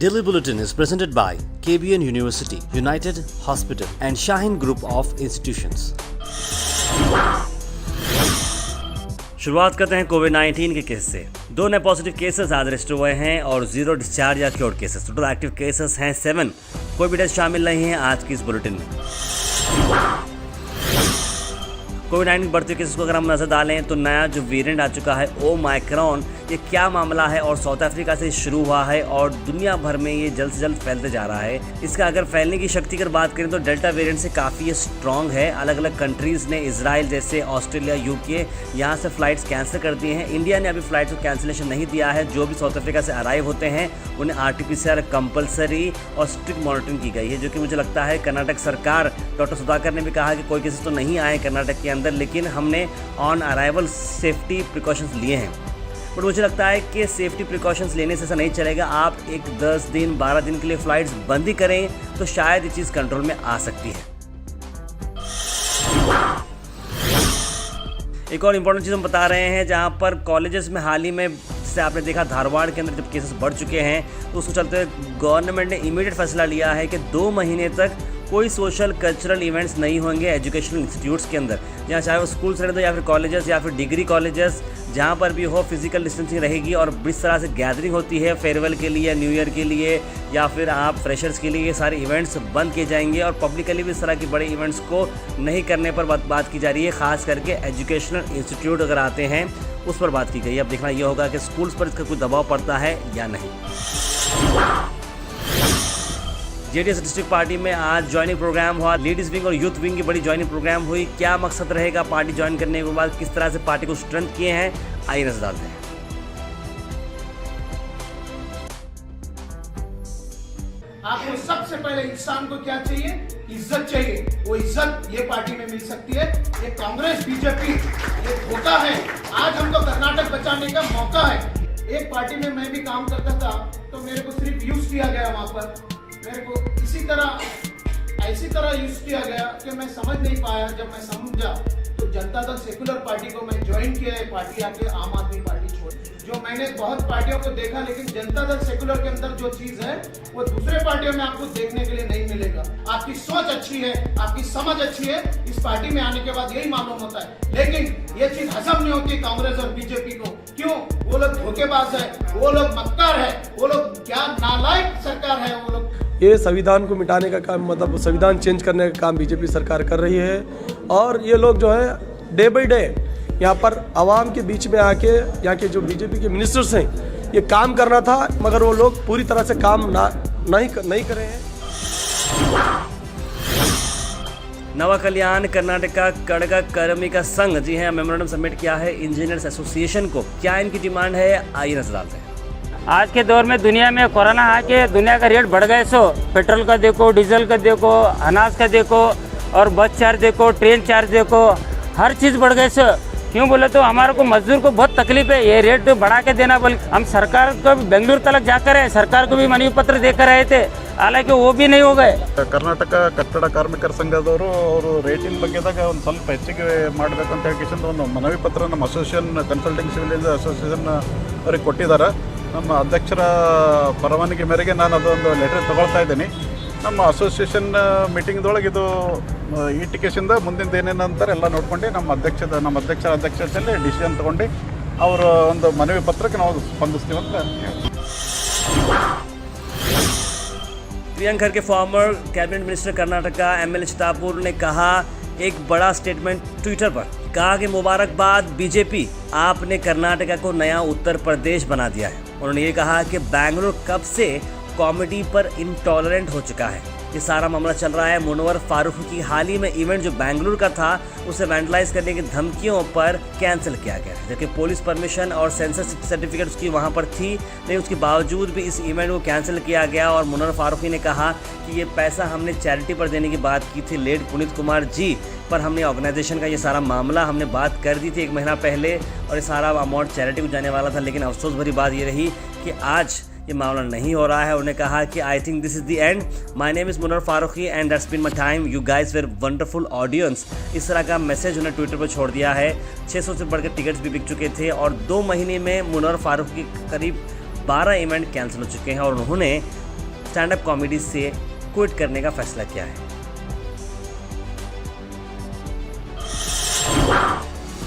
Daily Bulletin is presented by KBN University, United Hospital and Shaheen Group of Institutions. शुरुआत करते हैं कोविड-19 के case से। 2 नए पॉजिटिव केसेस आज रजिस्टर हुए हैं और 0 डिस्चार्ज या cured cases. Total active cases हैं 7। कोई भी डेथ शामिल नहीं है आज की इस बुलेटिन में। कोविड-19 बढ़ते केसेस को अगर हम नजर डालें तो नया जो वेरिएंट आ चुका है ओमाइक्रॉन, ये क्या मामला है और साउथ अफ्रीका से शुरू हुआ है और दुनिया भर में ये जल्द से जल्द फैलते जा रहा है। इसका अगर फैलने की शक्ति की बात करें तो डेल्टा वेरिएंट से काफ़ी ये स्ट्रॉन्ग है। अलग अलग कंट्रीज़ ने, इजराइल जैसे, ऑस्ट्रेलिया, यूके, यहाँ से फ़्लाइट्स कैंसिल कर दिए हैं। इंडिया ने अभी फ़्लाइट्स को कैंसिलेशन नहीं दिया है। जो भी साउथ अफ्रीका से अराइव होते हैं उन्हें RT-PCR कंपलसरी और स्ट्रिक्ट मॉनिटरिंग की गई है, जो कि मुझे लगता है कर्नाटक सरकार, डॉक्टर सुधाकर ने भी कहा कि कोई केसेस तो नहीं आए कर्नाटक के अंदर, लेकिन हमने ऑन अराइवल सेफ्टी प्रिकॉशंस लिए हैं। बट मुझे लगता है कि सेफ्टी प्रिकॉशंस लेने से ऐसा नहीं चलेगा। आप एक 10 दिन 12 दिन के लिए फ़्लाइट्स बंद ही करें तो शायद ये चीज़ कंट्रोल में आ सकती है। एक और इम्पोर्टेंट चीज़ हम बता रहे हैं, जहां पर कॉलेजेस में हाल ही में, जैसे आपने देखा धारवाड़ के अंदर जब केसेस बढ़ चुके हैं तो उसको चलते हुए गवर्नमेंट ने इमीडिएट फैसला लिया है कि 2 महीने तक कोई सोशल कल्चरल इवेंट्स नहीं होंगे एजुकेशनल इंस्टीट्यूट्स के अंदर, जहाँ चाहे वो स्कूल्स रहे तो या फिर कॉलेजेस या फिर डिग्री कॉलेजेस, जहाँ पर भी हो फिजिकल डिस्टेंसिंग रहेगी। और जिस तरह से गैदरिंग होती है फेयरवेल के लिए, न्यू ईयर के लिए या फिर आप फ्रेशर्स के लिए, ये सारे इवेंट्स बंद किए जाएंगे और पब्लिकली भी इस तरह के बड़े इवेंट्स को नहीं करने पर बात की जा रही है। ख़ास करके एजुकेशनल इंस्टीट्यूट अगर आते हैं उस पर बात की गई है। अब देखना ये होगा कि स्कूल्स पर इसका कोई दबाव पड़ता है या नहीं। जेडीएस डिस्ट्रिक्ट पार्टी में आज ज्वाइनिंग प्रोग्राम हुआ। लेडीज विंग और यूथ विंग की बड़ी ज्वाइनिंग प्रोग्राम हुई। क्या मकसद रहेगा पार्टी ज्वाइन करने के बाद, किस तरह से पार्टी को स्ट्रेंथ किए हैं, आइए नजर डालते हैं। आपको सबसे पहले इंसान को क्या चाहिए? इज्जत चाहिए। वो इज्जत ये पार्टी में मिल सकती है। ये कांग्रेस, बीजेपी ये धोखा है। आज हमको कर्नाटक बचाने का मौका है। एक पार्टी में मैं भी काम करता था तो मेरे को सिर्फ यूज किया गया, वहां पर मेरे को ऐसी तरह यूज किया गया कि मैं समझ नहीं पाया। जब मैं समझा तो जनता दल सेकुलर पार्टी को मैं ज्वाइन किया है, पार्टी आके आम आदमी पार्टी छोड़। जो मैंने बहुत पार्टियों को देखा, लेकिन जनता दल सेकुलर के अंदर जो चीज है वो दूसरे पार्टियों में आपको देखने के लिए नहीं मिलेगा। आपकी सोच अच्छी है, आपकी समझ अच्छी है, इस पार्टी में आने के बाद यही मालूम होता है। लेकिन ये चीज हजम नहीं होती कांग्रेस और बीजेपी को। क्यों? वो लोग धोखेबाज है, वो लोग मक्कार है, वो लोग क्या नालायक सरकार है। वो लोग ये संविधान को मिटाने का काम, मतलब संविधान चेंज करने का काम बीजेपी सरकार कर रही है। और ये लोग जो है डे बाई डे यहाँ पर आवाम के बीच में आके, यहाँ के जो बीजेपी के मिनिस्टर्स हैं, ये काम करना था मगर वो लोग पूरी तरह से काम नहीं कर रहे हैं। नवा कल्याण कर्नाटका कड़का कर्मिका संघ, जी हाँ, मेमोरेंडम सबमिट किया है इंजीनियर्स एसोसिएशन को। क्या इनकी डिमांड है, आइए नजर डालते हैं। आज के दौर में दुनिया में कोरोना आके दुनिया का रेट बढ़ गए। पेट्रोल का देखो, डीजल का देखो, अनाज का देखो और बस चार्ज देखो, ट्रेन चार्ज देखो, हर चीज़ बढ़ गए। क्यों बोले तो हमारे को मजदूर को बहुत तकलीफ है। ये रेट बढ़ा के देना, बल्कि हम सरकार को बेंगलुरु तक जाकर है, सरकार को भी मनवी पत्र देकर आए थे, हालांकि वो भी नहीं हो गए। ಕರ್ನಾಟಕ ಕಟ್ಟಡ ಕಾರ್ಮಿಕರ ಸಂಘದವರು ಅವರು ರೇಟಿನ ಬಗ್ಗೆದಾಗ ಒಂದು ಸ್ವಲ್ಪ ಹೆಚ್ಚಿಗೆ ಮಾಡಬೇಕು ಅಂತ ಹೇಳಿ ಒಂದು ಮನವಿ ಪತ್ರ ನಮ್ಮ ಅಸೋಸಿಯೇಷನ್ ಕನ್ಸಲ್ಟಿಂಗ್ ಸಿವಿಲ್ ಅಸೋಸಿಯೇಷನ್ ಅವ್ರಿಗೆ ಕೊಟ್ಟಿದ್ದಾರೆ। ನಮ್ಮ ಅಧ್ಯಕ್ಷರ ಪರವಾನಗಿ ಮೇರೆಗೆ ನಾನು ಅದೊಂದು ಲೆಟರ್ ತಗೊಳ್ತಾ ಇದ್ದೀನಿ। ನಮ್ಮ ಅಸೋಸಿಯೇಷನ್ ಮೀಟಿಂಗ್ದೊಳಗೆ ಇದು ಈ ಟಿಕೆಸಿಂದ ಮುಂದಿನ ಏನೇನು ಅಂತಾರೆ ಎಲ್ಲ ನೋಡ್ಕೊಂಡು ನಮ್ಮ ಅಧ್ಯಕ್ಷರ ಅಧ್ಯಕ್ಷತೆಯಲ್ಲಿ ಡಿಸಿಷನ್ ತಗೊಂಡು ಅವರ ಒಂದು ಮನವಿ ಪತ್ರಕ್ಕೆ ನಾವು ಸ್ಪಂದಿಸ್ತೀವಿ ಅಂತ ಹೇಳ್ತೀವಿ। Priyank Kharge former cabinet minister Karnataka MLA Chitapur ने कहा एक बड़ा स्टेटमेंट ट्विटर पर, कहा कि मुबारकबाद बीजेपी, आपने कर्नाटका को नया उत्तर प्रदेश बना दिया है। उन्होंने ये कहा कि बेंगलुरु कब से कॉमेडी पर इंटॉलरेंट हो चुका है। ये सारा मामला चल रहा है मुनव्वर फारूकी की हाल ही में इवेंट जो बेंगलुरु का था उसे वैंडलाइज करने की धमकियों पर कैंसिल किया गया है, जबकि पुलिस परमिशन और सेंसर सर्टिफिकेट उसकी वहाँ पर थी, लेकिन उसके बावजूद भी इस इवेंट को कैंसिल किया गया। और मुनव्वर फारूकी ने कहा कि ये पैसा हमने चैरिटी पर देने की बात की थी लेट पुनीत कुमार जी पर, हमने ऑर्गेनाइजेशन का ये सारा मामला हमने बात कर दी थी 1 महीना पहले और ये सारा अमाउंट चैरिटी को जाने वाला था। लेकिन अफसोस भरी बात ये रही कि आज ये मामला नहीं हो रहा है। उन्होंने कहा कि I think this is the end, my name is Munawar Faruqui and that's been my time, you guys were wonderful audience. इस तरह का मैसेज उन्होंने ट्विटर पर छोड़ दिया है। 600 से बढ़कर टिकट्स भी बिक चुके थे और 2 महीने में मुनव्वर फारूकी के करीब 12 इवेंट कैंसिल हो चुके हैं और उन्होंने स्टैंड अप कॉमेडी से क्विट करने का फैसला किया है।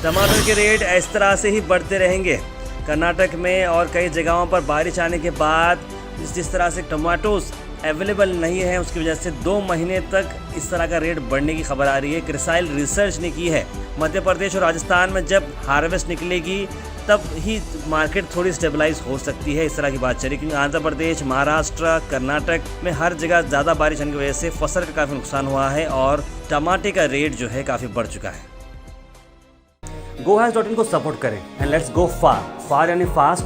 टमाटर के रेट इस तरह से ही बढ़ते रहेंगे। कर्नाटक में और कई जगहों पर बारिश आने के बाद जिस तरह से टमाटोस अवेलेबल नहीं है, उसकी वजह से 2 महीने तक इस तरह का रेट बढ़ने की खबर आ रही है। क्रिसाइल रिसर्च ने की है। मध्य प्रदेश और राजस्थान में जब हार्वेस्ट निकलेगी तब ही मार्केट थोड़ी स्टेबलाइज हो सकती है, इस तरह की बात चली। क्योंकि आंध्र प्रदेश, महाराष्ट्र, कर्नाटक में हर जगह ज़्यादा बारिश होने की वजह से फसल का काफ़ी नुकसान हुआ है और टमाटे का रेट जो है काफ़ी बढ़ चुका है। GoHaz.in को सपोर्ट करें एंड लेट्स गो फार यानी फास्ट,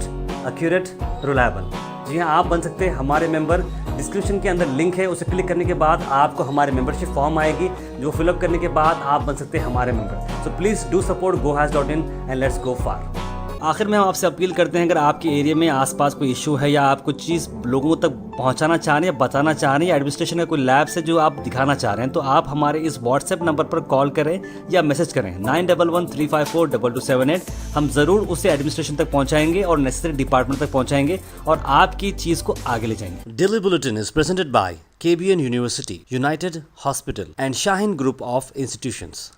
एक्यूरेट, रिलायबल। जी हाँ, आप बन सकते हैं हमारे मेंबर। डिस्क्रिप्शन के अंदर लिंक है, उसे क्लिक करने के बाद आपको हमारे मेंबरशिप फॉर्म आएगी, जो फिलअप करने के बाद आप बन सकते हैं हमारे member. So please do support GoHaz.in and let's go far. आखिर में हम आपसे अपील करते हैं, अगर आपके एरिया में आसपास कोई इशू है या आप कुछ चीज़ लोगों तक पहुंचाना चाह रहे हैं या बताना चाह रहे हैं या एडमिनिस्ट्रेशन का कोई लैब से जो आप दिखाना चाह रहे हैं, तो आप हमारे इस व्हाट्सएप नंबर पर कॉल करें या मैसेज करें 9113542278। हम ज़रूर उसे एडमिनिस्ट्रेशन तक पहुंचाएंगे और नेसेसरी डिपार्टमेंट तक पहुंचाएंगे और आपकी चीज़ को आगे ले जाएंगे। Daily bulletin is presented by KBN University, United Hospital and Shaheen Group of Institutions.